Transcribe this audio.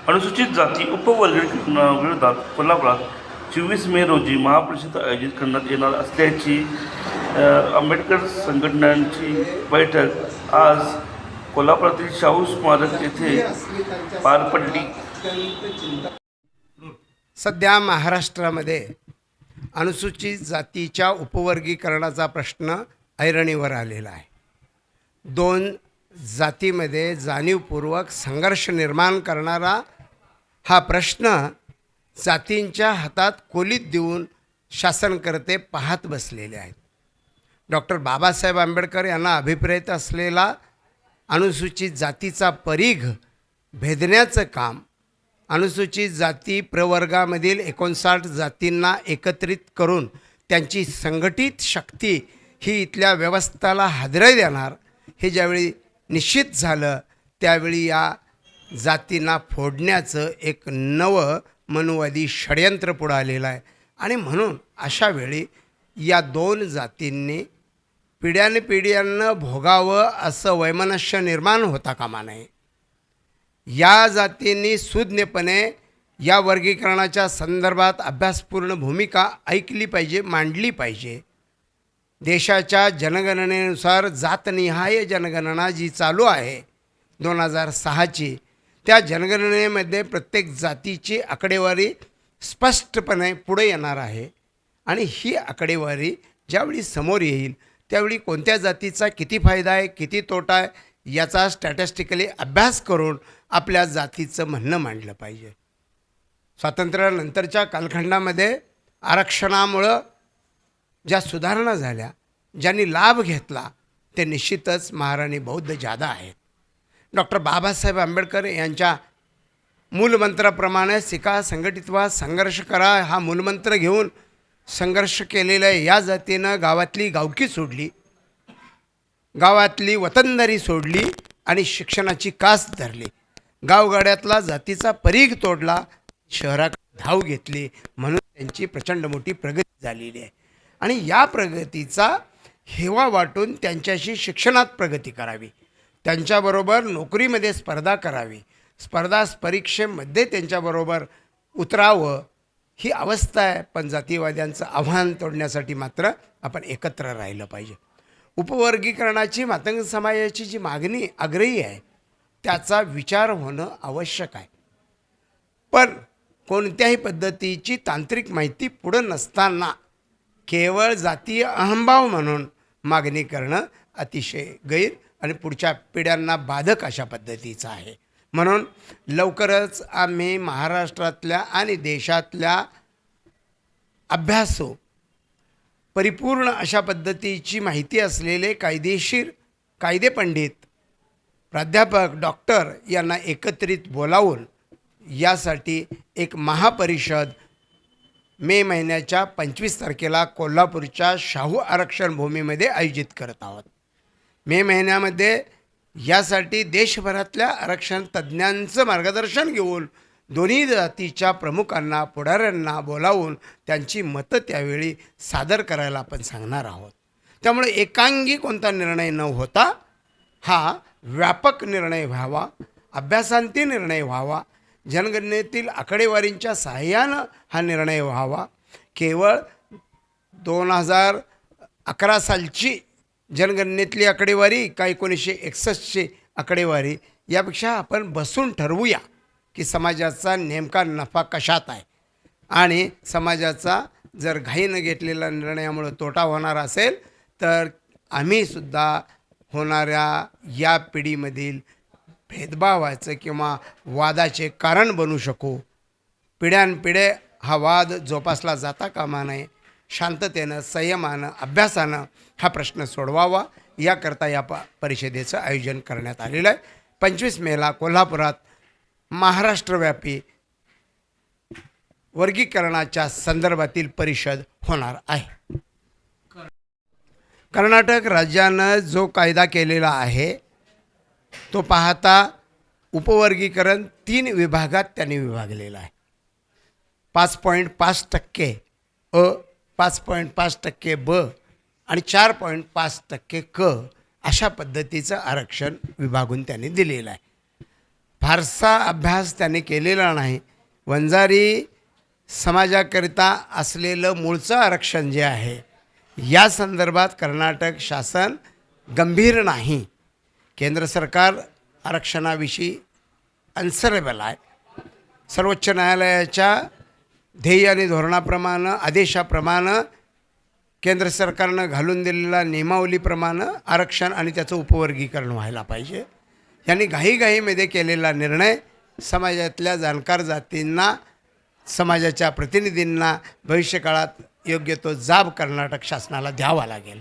अनुसूचित जाती उपवर्गीकरणाविरोधात कोल्हापुरात 24 मे रोजी महापरिषद आयोजित करण्यात येणार असल्याची आंबेडकर संघटनांची बैठक आज कोल्हापुरातील शाहू स्मारक येथे पार पडली. सध्या महाराष्ट्रामध्ये अनुसूचित जातीच्या उपवर्गीकरणाचा प्रश्न ऐरणीवर आलेला आहे. दोन जातीमध्ये जाणीवपूर्वक संघर्ष निर्माण करणारा हा प्रश्न जातींच्या हातात कोलीत देऊन शासनकर्ते पाहत बसलेले आहेत. डॉक्टर बाबासाहेब आंबेडकर यांना अभिप्रेत असलेला अनुसूचित जातीचा परीघ भेदण्याचं काम, अनुसूचित जाती प्रवर्गामधील 59 जातींना एकत्रित करून त्यांची संघटित शक्ती ही इथल्या व्यवस्थेला हादरे देणार, हे ज्यावेळी निश्चित झालं त्यावेळी या जातींना फोडण्याचं एक नवं मनुवादी षडयंत्र पुढं आलेलं आहे. आणि म्हणून अशा वेळी या दोन जातींनी पिढ्यानपिढ्यांनं भोगावं असं वैमनस्य निर्माण होता कामा नये. या जातींनी सुज्ञपणे या वर्गीकरणाच्या संदर्भात अभ्यासपूर्ण भूमिका ऐकली पाहिजे, मांडली पाहिजे. देशाच्या जनगणनेनुसार जातनिहाय जनगणना जी चालू आहे 2006ची, त्या जनगणनेमध्ये प्रत्येक जातीची आकडेवारी स्पष्टपणे पुढे येणार आहे. आणि ही आकडेवारी ज्यावेळी समोर येईल त्यावेळी कोणत्या जातीचा किती फायदा आहे, किती तोटा आहे, याचा स्टॅटिस्टिकली अभ्यास करून आपल्या जातीचं म्हणणं मांडलं पाहिजे. स्वातंत्र्यानंतरच्या कालखंडामध्ये आरक्षणामुळं ज्या सुधारणा झाल्या, ज्यांनी लाभ घेतला ते निश्चितच महाराणी बौद्ध जादा आहेत. डॉक्टर बाबासाहेब आंबेडकर यांच्या मूलमंत्राप्रमाणे शिका, संघटित व्हा, संघर्ष करा हा मूलमंत्र घेऊन संघर्ष केलेल्या या जातीनं गावातली गावकी सोडली, गावातली वतनदारी सोडली आणि शिक्षणाची कास धरली. गावगाड्यातला जातीचा परीघ तोडला, शहराकडे धाव घेतली. म्हणून त्यांची प्रचंड मोठी प्रगती झालेली आहे. आणि या प्रगतीचा हेवा वाटून त्यांच्याशी शिक्षणात प्रगती करावी, त्यांच्याबरोबर नोकरीमध्ये स्पर्धा करावी, स्पर्धा परीक्षेमध्ये त्यांच्याबरोबर उतरावं, ही अवस्था आहे. पण जातीवाद्यांचं आव्हान तोडण्यासाठी मात्र आपण एकत्र राहिलं पाहिजे. उपवर्गीकरणाची मातंग समाजाची जी मागणी आग्रही आहे त्याचा विचार होणं आवश्यक आहे. पण कोणत्याही पद्धतीची तांत्रिक माहिती पुढं नसताना केवळ जातीय अहंभाव म्हणून मागणी करणं अतिशय गैर आणि पुढच्या पिढ्यांना बाधक अशा पद्धतीचं आहे. म्हणून लवकरच आम्ही महाराष्ट्रातल्या आणि देशातल्या अभ्यासू परिपूर्ण अशा पद्धतीची माहिती असलेले कायदेशीर कायदेपंडित, प्राध्यापक, डॉक्टर यांना एकत्रित बोलावून यासाठी एक महापरिषद मे महिन्याच्या 25 तारखेला कोल्हापूरच्या शाहू आरक्षण भूमीमध्ये आयोजित करत आहोत. मे महिन्यामध्ये यासाठी देशभरातल्या आरक्षण तज्ज्ञांचं मार्गदर्शन घेऊन दोन्ही जातीच्या प्रमुखांना, पुढाऱ्यांना बोलावून त्यांची मतं त्यावेळी सादर करायला आपण सांगणार आहोत. त्यामुळे एकांगी कोणता निर्णय न होता हा व्यापक निर्णय व्हावा, अभ्यासांती निर्णय व्हावा, जनगणनेतील आकडेवारींच्या सहाय्यानं हा निर्णय व्हावा. केवळ 2011 सालची जनगणनेतली आकडेवारी का 1961ची आकडेवारी, यापेक्षा आपण बसून ठरवूया की समाजाचा नेमका नफा कशात आहे. आणि समाजाचा जर घाईनं घेतलेला निर्णयामुळे तोटा होणार असेल तर आम्हीसुद्धा होणाऱ्या या पिढीमधील भेदभावाचं किंवा वादाचे कारण बनू शकू. पिढ्यानपिढ्या हा वाद जोपासला जाता कामा नये. शांततेनं, संयमानं, अभ्यासानं हा प्रश्न सोडवावा, याकरता या परिषदेचं आयोजन करण्यात आलेलं आहे. 25 मेला कोल्हापुरात महाराष्ट्रव्यापी वर्गीकरणाच्या संदर्भातील परिषद होणार आहे. कर्नाटक राज्यानं जो कायदा केलेला आहे तो पाहता उपवर्गीकरण 3 विभागात त्यांनी विभागलेलं आहे. 5.5% अ, 5.5% ब आणि 4.5% क अशा पद्धतीचं आरक्षण विभागून त्यांनी दिलेलं आहे. फारसा अभ्यास त्यांनी केलेला नाही. वंजारी समाजाकरिता असलेलं मूळचं आरक्षण जे आहे या संदर्भात कर्नाटक शासन गंभीर नाही. केंद्र सरकार आरक्षणाविषयी अनसरेबल आहे. सर्वोच्च न्यायालयाच्या ध्येय आणि धोरणाप्रमाणे आदेशाप्रमाणे केंद्र सरकारनं घालून दिलेल्या नियमावलीप्रमाणे आरक्षण आणि त्याचं उपवर्गीकरण व्हायला पाहिजे. यांनी घाईघाईमध्ये केलेला निर्णय समाजातल्या जाणकार जातींना, समाजाच्या प्रतिनिधींना भविष्यकाळात योग्य तो जाब कर्नाटक शासनाला द्यावा लागेल.